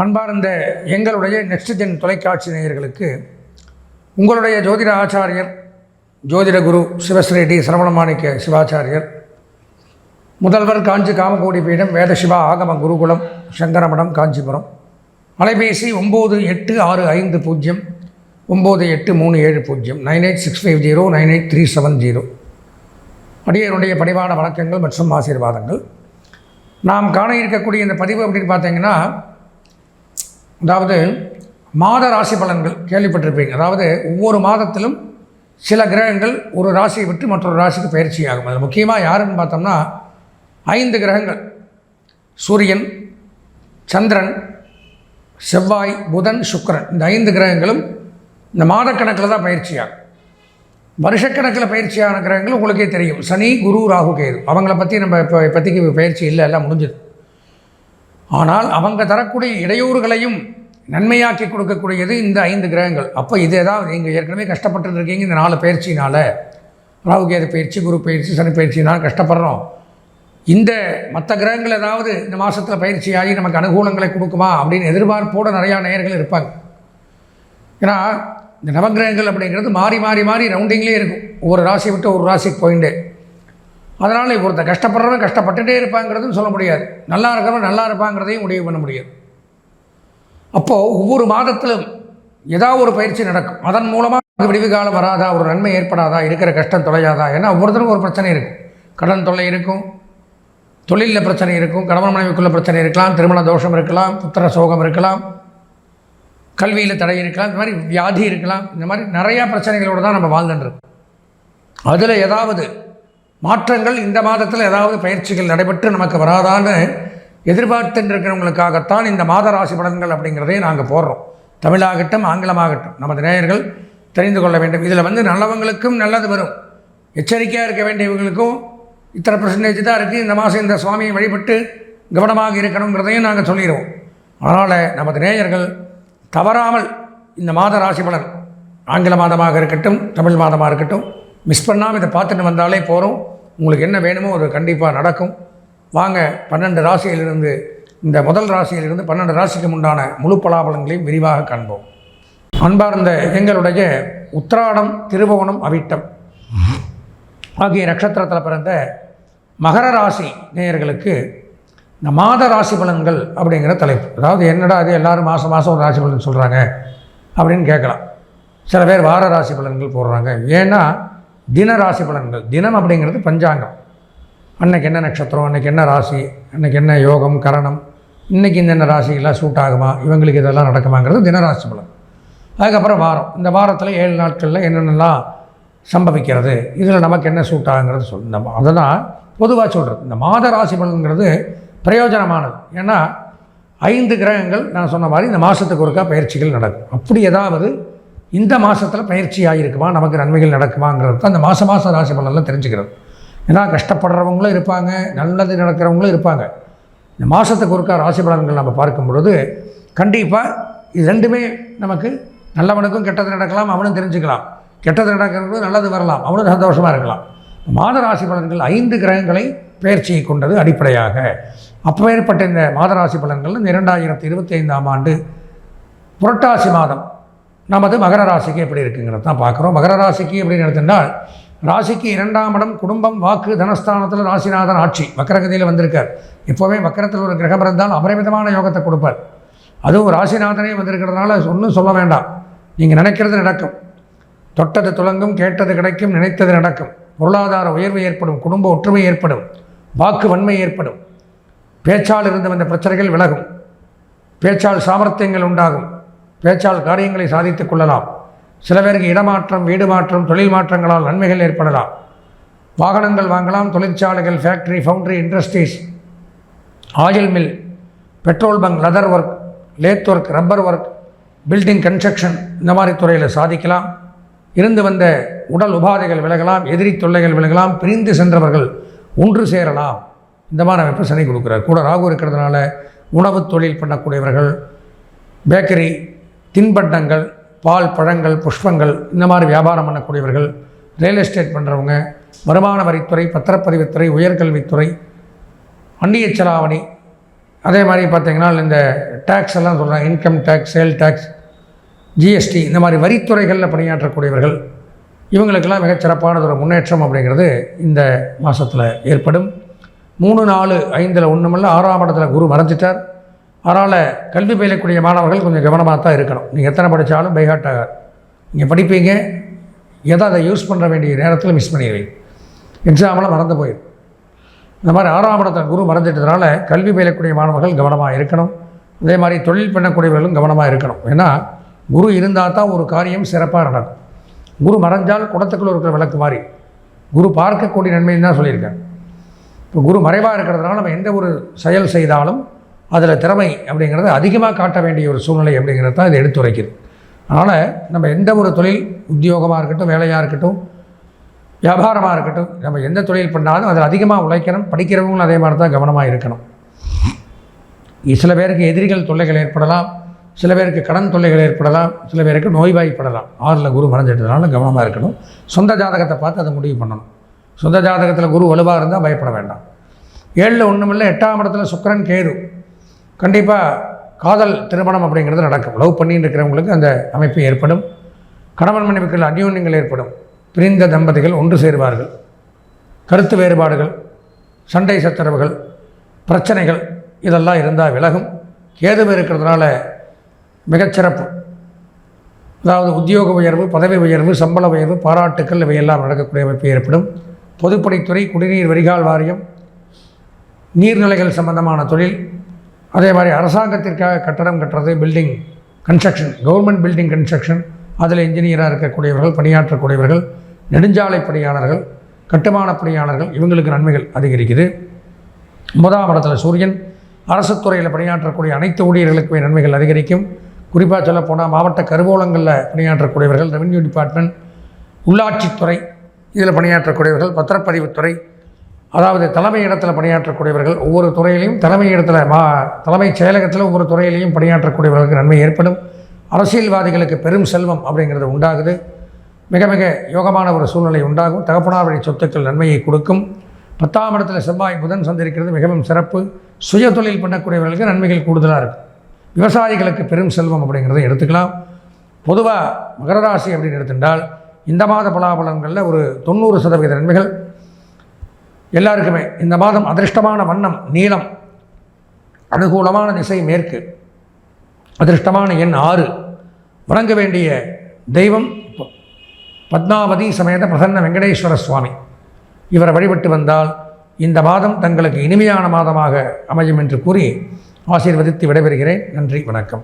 அன்பார்ந்த எங்களுடைய next gen தொலைக்காட்சி நேயர்களுக்கு உங்களுடைய ஜோதிட ஆச்சாரியர் ஜோதிட குரு சிவஸ்ரீ சரவணமாணிக்க சிவாச்சாரியர், முதல்வர் காஞ்சி காமகோடி பீடம் வேதசிவா ஆகம குருகுலம் சங்கரமடம் காஞ்சிபுரம், அலைபேசி 9865098370 9865098370 98370. அடியருடைய பணிவான வணக்கங்கள் மற்றும் ஆசீர்வாதங்கள். நாம் காண இருக்கக்கூடிய இந்த பதிவு அப்படின்னு பார்த்தீங்கன்னா, அதாவது மாத ராசி பலன்கள் கேள்விப்பட்டிருப்பீங்க. அதாவது ஒவ்வொரு மாதத்திலும் சில கிரகங்கள் ஒரு ராசியை விட்டு மற்றொரு ராசிக்கு பயிற்சி ஆகும். அதில் முக்கியமாக யாருன்னு பார்த்தோம்னா 5 கிரகங்கள், சூரியன், சந்திரன், செவ்வாய், புதன், சுக்கிரன், இந்த 5 கிரகங்களும் இந்த மாதக்கணக்கில் தான் பயிற்சி ஆகும். வருஷக்கணக்கில் பயிற்சியான கிரகங்கள் உங்களுக்கே தெரியும். சனி, குரு, ராகு, கேது. அவங்கள பற்றி நம்ம இப்போதைக்கு பயிற்சி இல்லை, எல்லாம் முடிஞ்சது. ஆனால் அவங்க தரக்கூடிய இடையூறுகளையும் நன்மையாக்கி கொடுக்கக்கூடியது இந்த 5 கிரகங்கள். அப்போ இது ஏதாவது நீங்கள் ஏற்கனவே கஷ்டப்பட்டு இருக்கீங்க இந்த 4 பயிற்சினால், ராகு கேது பயிற்சி, குரு பயிற்சி, சனி பயிற்சினால் கஷ்டப்படுறோம். இந்த மற்ற கிரகங்கள் ஏதாவது இந்த மாதத்தில் பயிற்சி ஆகி நமக்கு அனுகூலங்களை கொடுக்குமா அப்படின்னு எதிர்பார்ப்போடு நிறையா நேயர்கள் இருப்பாங்க. ஏன்னா இந்த நவகிரகங்கள் அப்படிங்கிறது மாறி மாறி மாறி ரவுண்டிங்லேயே இருக்கும். ஒவ்வொரு ராசியை விட்டு ஒரு ராசிக்கு போயிட்டு, அதனால் ஒருத்தர் கஷ்டப்படுறவங்க கஷ்டப்பட்டுகிட்டே இருப்பாங்கிறதும் சொல்ல முடியாது, நல்லா இருக்கிறவங்க நல்லா இருப்பாங்கிறதையும் முடிவு பண்ண முடியாது. அப்போது ஒவ்வொரு மாதத்திலும் ஏதாவது ஒரு பயிற்சி நடக்கும். அதன் மூலமாக விடிவு காலம் வராதா, ஒரு நன்மை ஏற்படாதா, இருக்கிற கஷ்டம் தொலையாதா? ஏன்னா ஒவ்வொருத்தருக்கும் ஒரு பிரச்சனை இருக்கும். கடன் தொல்லை இருக்கும், தொழிலில் பிரச்சனை இருக்கும், கணவன் மனைவிக்குள்ள பிரச்சனை இருக்கலாம், திருமண தோஷம் இருக்கலாம், புத்திர சோகம் இருக்கலாம், கல்வியில் தடை இருக்கலாம், இந்த மாதிரி வியாதி இருக்கலாம். இந்த மாதிரி நிறையா பிரச்சனைகளோடு தான் நம்ம வாழ்ந்துட்டுருக்கோம். அதில் ஏதாவது மாற்றங்கள் இந்த மாதத்தில் ஏதாவது பயிற்சிகள் நடைபெற்று நமக்கு வராதான்னு எதிர்பார்த்துட்டு இருக்கிறவங்களுக்காகத்தான் இந்த மாத ராசி பலன்கள் அப்படிங்கிறதே நாங்கள் போடுறோம். தமிழாகட்டும் ஆங்கிலமாகட்டும் நமது நேயர்கள் தெரிந்து கொள்ள வேண்டும். இதில் நல்லவங்களுக்கும் நல்லது வரும், எச்சரிக்கையாக இருக்க வேண்டியவங்களுக்கும் இத்தனை % தான் இருக்குது, இந்த மாதம் இந்த சுவாமியை வழிபட்டு கவனமாக இருக்கணுங்கிறதையும் நாங்கள் சொல்லிடுவோம். அதனால் நமது நேயர்கள் தவறாமல் இந்த மாத ராசி பலன், ஆங்கில மாதமாக இருக்கட்டும் தமிழ் மாதமாக இருக்கட்டும், மிஸ் பண்ணாமல் இதை பார்த்துட்டு வந்தாலே போகிறோம். உங்களுக்கு என்ன வேணுமோ அது கண்டிப்பாக நடக்கும். வாங்க 12 ராசியிலிருந்து, இந்த முதல் ராசியிலிருந்து 12 ராசிக்கு உண்டான முழு பலாபலங்களையும் விரிவாக காண்போம். அன்பார்ந்த எங்களுடைய உத்திராடம், திருவோணம், அவிட்டம் ஆகிய நட்சத்திரத்தில் பிறந்த மகர ராசி நேயர்களுக்கு இந்த மாத ராசி பலன்கள் அப்படிங்கிற தலைப்பு. அதாவது என்னடா அது எல்லோரும் மாதம் மாதம் ஒரு ராசி பலன் சொல்கிறாங்க அப்படின்னு கேட்கலாம். சில பேர் வார ராசி பலன்கள் போடுறாங்க. ஏன்னா தின ராசி பலன்கள், தினம் அப்படிங்கிறது பஞ்சாங்கம். அன்னைக்கு என்ன நட்சத்திரம், அன்றைக்கி என்ன ராசி, அன்றைக்கி என்ன யோகம் கரணம், இன்றைக்கி இந்தென்ன ராசிகள்லாம் சூட் ஆகுமா, இவங்களுக்கு இதெல்லாம் நடக்குமாங்கிறது தினராசி பலன். அதுக்கப்புறம் வாரம், இந்த வாரத்தில் 7 நாட்களில் என்னென்னலாம் சம்பவிக்கிறது, இதில் நமக்கு என்ன சூட் ஆகுங்கிறது நம்ம அதெல்லாம் பொதுவாக சொல்கிறது. இந்த மாத ராசி பலன்கிறது பிரயோஜனமானது. ஏன்னா 5 கிரகங்கள் நான் சொன்ன மாதிரி இந்த மாதத்துக்கு ஒருக்கா பயிற்சிகள் நடக்கும். அப்படி ஏதாவது இந்த மாதத்தில் பயிற்சி ஆகியிருக்குமா, நமக்கு நன்மைகள் நடக்குமாங்கிறது தான் இந்த மாத ராசி பலன்லாம் தெரிஞ்சுக்கிறது. ஏன்னா கஷ்டப்படுறவங்களும் இருப்பாங்க, நல்லது நடக்கிறவங்களும் இருப்பாங்க. இந்த மாதத்துக்கு ஒருக்கா ராசி பலன்கள் நம்ம பார்க்கும் பொழுது கண்டிப்பாக இது ரெண்டுமே நமக்கு, நல்லவனுக்கும் கெட்டது நடக்கலாம், அவனும் தெரிஞ்சுக்கலாம், கெட்டது நடக்கிறது நல்லது வரலாம், அவனும் சந்தோஷமாக இருக்கலாம். மாத ராசி பலன்கள் 5 கிரகங்களை பயிற்சியை கொண்டது அடிப்படையாக. அப்போ ஏற்பட்ட இந்த மாத ராசி பலன்கள் இந்த 2025ஆம் ஆண்டு புரட்டாசி மாதம் நமது மகர ராசிக்கு எப்படி இருக்குங்கிறது தான் பார்க்குறோம். மகர ராசிக்கு எப்படின்னு எடுத்துட்டால், ராசிக்கு 2ஆம் இடம் குடும்பம், வாக்கு, தனஸ்தானத்தில் ராசிநாதன் ஆட்சி வக்கரகதியில் வந்திருக்கார். எப்போவுமே வக்கரத்தில் ஒரு கிரகம் இருந்தால் அபரிமிதமான யோகத்தை கொடுப்பார். அதுவும் ராசிநாதனே வந்திருக்கிறதுனால ஒன்றும் சொல்ல வேண்டாம், நீங்கள் நினைக்கிறது நடக்கும், தொட்டது துலங்கும், கேட்டது கிடைக்கும், நினைத்தது நடக்கும், பொருளாதார உயர்வு ஏற்படும், குடும்ப ஒற்றுமை ஏற்படும், வாக்கு வன்மை ஏற்படும், பேச்சால் இருந்து வந்த பிரச்சனைகள் விலகும், பேச்சால் சாமர்த்தியங்கள் உண்டாகும், பேச்சால் காரியங்களை சாதித்துக் கொள்ளலாம். சில பேருக்கு இடமாற்றம், வீடு மாற்றம், தொழில் மாற்றங்களால் நன்மைகள் ஏற்படலாம். வாகனங்கள் வாங்கலாம், தொழிற்சாலைகள், factory, foundry, industries, oil mill, petrol bunk, leather work, lathe work, rubber work, building construction, இந்த மாதிரி துறையில் சாதிக்கலாம். இருந்து வந்த உடல் உபாதைகள் விலகலாம், எதிரி தொல்லைகள் விலகலாம், பிரிந்து சென்றவர்கள் ஒன்று சேரலாம். இந்த மாதிரி அமைப்பு சனி கொடுக்குறார். கூட ராகு இருக்கிறதுனால உணவு தொழில் பண்ணக்கூடியவர்கள், பேக்கரி, தின்பண்டங்கள், பால், பழங்கள், புஷ்பங்கள், இந்த மாதிரி வியாபாரம் பண்ணக்கூடியவர்கள், ரியல் எஸ்டேட் பண்ணுறவங்க, வருமான வரித்துறை, பத்திரப்பதிவுத்துறை, உயர்கல்வித்துறை, அந்நிய செலாவணி, அதே மாதிரி பார்த்திங்கன்னா இந்த டேக்ஸ் எல்லாம் சொல்கிறாங்க, income tax, sale tax, GST, இந்த மாதிரி வரித்துறைகளில் பணியாற்றக்கூடியவர்கள் இவங்களுக்கெல்லாம் மிகச்சிறப்பானது ஒரு முன்னேற்றம் அப்படிங்கிறது இந்த மாதத்தில் ஏற்படும். 3, 4, 5 ஒன்றுமில்ல, 6ஆம் இடத்துல குரு மறைஞ்சிட்டார். அதனால் கல்வி பயிலக்கூடிய மாணவர்கள் கொஞ்சம் கவனமாக தான் இருக்கணும். நீங்கள் எத்தனை படித்தாலும் பைஹார்ட் ஆகாது. நீங்கள் படிப்பீங்க, எதை அதை யூஸ் பண்ண வேண்டிய நேரத்தில் மிஸ் பண்ணிடுவீங்க, எக்ஸாமில் மறந்து போயிடும். இந்த மாதிரி 6ஆம் இடத்துல குரு மறைஞ்சிட்டதுனால கல்வி பயிலக்கூடிய மாணவர்கள் கவனமாக இருக்கணும். அதே மாதிரி தொழில் பண்ணக்கூடியவர்களும் கவனமாக இருக்கணும். ஏன்னா குரு இருந்தால் தான் ஒரு காரியம் சிறப்பாக நடக்கும். குரு மறைஞ்சால் குடத்துக்குள்ள இருக்கிற விளக்கு மாதிரி. குரு பார்க்கக்கூடிய நன்மைன்னு தான் சொல்லியிருக்காங்க. இப்போ குரு மறைவாக இருக்கிறதுனால நம்ம எந்த ஒரு செயல் செய்தாலும் அதில் திறமை அப்படிங்கிறது அதிகமாக காட்ட வேண்டிய ஒரு சூழ்நிலை அப்படிங்கிறது தான் இதை எடுத்துரைக்குது. அதனால் நம்ம எந்த ஒரு தொழில், உத்தியோகமாக இருக்கட்டும், வேலையாக இருக்கட்டும், வியாபாரமாக இருக்கட்டும், நம்ம எந்த தொழில் பண்ணாலும் அதில் அதிகமாக உழைக்கணும். படிக்கிறவங்களும் அதே மாதிரி தான் கவனமாக இருக்கணும். சில பேருக்கு எதிரிகள் தொல்லைகள் ஏற்படலாம், சில பேருக்கு கடன் தொல்லைகள் ஏற்படலாம், சில பேருக்கு நோய்வாய்ப்படலாம். 6ல் குரு மறைஞ்சிட்டதுனால கவனமாக இருக்கணும். சொந்த ஜாதகத்தை பார்த்து அதை முடிவு பண்ணணும். சொந்த ஜாதகத்தில் குரு வலுவாக இருந்தால் பயப்பட வேண்டாம். 7ல் ஒன்றுமில்லை, 8ஆம் இடத்துல சுக்கிரன், கேது. கண்டிப்பாக காதல் திருமணம் அப்படிங்கிறது நடக்கும். லவ் பண்ணிட்டு இருக்கிறவங்களுக்கு அந்த அமைப்பு ஏற்படும். கணவன் மனைவிக்குள்ள அந்யோன்யங்கள் ஏற்படும். பிரிந்த தம்பதிகள் ஒன்று சேருவார்கள். கருத்து வேறுபாடுகள், சண்டை சச்சரவுகள், பிரச்சனைகள் இதெல்லாம் இருந்தால் விலகும். கேதுவு இருக்கிறதுனால மிகச்சிறப்பு. அதாவது உத்தியோக உயர்வு, பதவி உயர்வு, சம்பள உயர்வு, பாராட்டுக்கள் இவையெல்லாம் நடக்கக்கூடிய அமைப்பு ஏற்படும். பொதுப்பணித்துறை, குடிநீர் வடிகால் வாரியம், நீர்நிலைகள் சம்பந்தமான தொழில், அதே மாதிரி அரசாங்கத்திற்காக கட்டடம் கட்டுறது, building construction, government building construction, அதில் இன்ஜினியராக இருக்கக்கூடியவர்கள், பணியாற்றக்கூடியவர்கள், நெடுஞ்சாலை பணியாளர்கள், கட்டுமான பணியாளர்கள், இவங்களுக்கு நன்மைகள் அதிகரிக்குது. 9ஆம் இடத்துல சூரியன். அரசு துறையில் பணியாற்றக்கூடிய அனைத்து ஊழியர்களுக்குமே நன்மைகள் அதிகரிக்கும். குறிப்பாக சொல்லப்போனால் மாவட்ட கருவூலங்களில் பணியாற்றக்கூடியவர்கள், ரெவென்யூ டிபார்ட்மெண்ட், உள்ளாட்சித்துறை இதில் பணியாற்றக்கூடியவர்கள், பத்திரப்பதிவுத்துறை, அதாவது தலைமை இடத்தில் பணியாற்றக்கூடியவர்கள், ஒவ்வொரு துறையிலையும் தலைமை இடத்துல தலைமைச் செயலகத்தில் ஒவ்வொரு துறையிலையும் பணியாற்றக்கூடியவர்களுக்கு நன்மை ஏற்படும். அரசியல்வாதிகளுக்கு பெரும் செல்வம் அப்படிங்கிறது உண்டாகுது. மிக மிக யோகமான ஒரு சூழ்நிலை உண்டாகும். தகப்பனார் வழி சொத்துக்கள் நன்மையை கொடுக்கும். 10ஆம் இடத்துல செவ்வாய், புதன் சந்திருக்கிறது மிகவும் சிறப்பு. சுய தொழில் பண்ணக்கூடியவர்களுக்கு நன்மைகள் கூடுதலாக இருக்கும். விவசாயிகளுக்கு பெரும் செல்வம் அப்படிங்கிறத எடுத்துக்கலாம். பொதுவாக மகர ராசி அப்படின்னு எடுத்துட்டால் இந்த மாத பலாபலன்களில் ஒரு 90% நன்மைகள் எல்லாருக்குமே. இந்த மாதம் அதிர்ஷ்டமான வண்ணம் நீலம், அனுகூலமான திசை மேற்கு, அதிர்ஷ்டமான எண் 6, வணங்க வேண்டிய தெய்வம் பத்மாவதி சமேத பிரசன்ன வெங்கடேஸ்வர சுவாமி. இவரை வழிபட்டு வந்தால் இந்த மாதம் தங்களுக்கு இனிமையான மாதமாக அமையும் என்று கூறி ஆசீர்வதித்து விடைபெறுகிறேன். நன்றி, வணக்கம்.